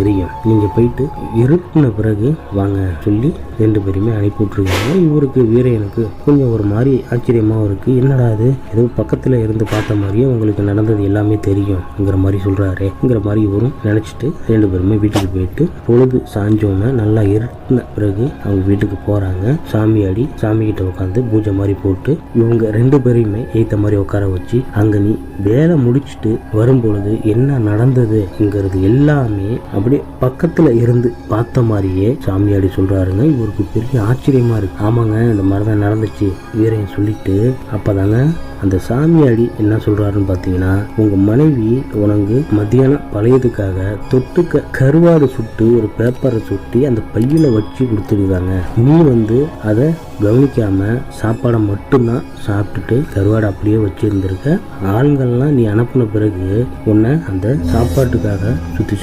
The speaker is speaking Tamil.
தெரியும், நீங்கள் போயிட்டு இருட்டின பிறகு வாங்க சொல்லி 2 பேருமே அனுப்பி விட்டுருக்காங்க. இவருக்கு வீரையனுக்கு கொஞ்சம் ஒரு மாதிரி ஆச்சரியமாகவும் இருக்குது. என்னடா அது, ஏதோ பக்கத்தில் இருந்து பார்த்த மாதிரியே உங்களுக்கு நடந்தது எல்லாமே தெரியும்ங்கிற மாதிரி சொல்கிறாருங்கிற மாதிரி இவரும் நினச்சிட்டு 2 பேருமே வீட்டுக்கு போயிட்டு பொழுது சாஞ்சோன்னு நல்லா இருட்டின பிறகு அவங்க வீட்டுக்கு போகிறாங்க. சாமி கிட்ட உட்காந்து பூஜை மாதிரி போட்டு இவங்க 2 பேரையுமே ஏற்ற மாதிரி உட்கார வச்சு அங்கே நீ வேலை முடிச்சுட்டு வரும்பொழுது என்ன நடந்ததுங்கிறது எல்லாமே அப்படியே பக்கத்தில் இருந்து பார்த்த மாதிரியே சாமியாடி சொல்கிறாருங்க. இவருக்கு பெரிய ஆச்சரியமாக இருக்குது. ஆமாங்க, இந்த மாதிரி தான் நடந்துச்சு வீரையன் சொல்லிட்டு அப்போதாங்க அந்த சாமியாடி என்ன சொல்றாருன்னு பார்த்தீங்கன்னா, உங்க மனைவி உனக்கு மத்தியானம் பழையதுக்காக தொட்டுக்க கருவாடு சுட்டு ஒரு பேப்பரை சுட்டி அந்த பையில வச்சு கொடுத்துருக்காங்க. நீ அதை கவனிக்காம சாப்பாடை மட்டும்தான் சாப்பிட்டுட்டு கருவாடை அப்படியே வச்சிருந்திருக்க. ஆண்கள்லாம் நீ அனுப்பின பிறகு உன்னை அந்த சாப்பாட்டுக்காக சுற்றி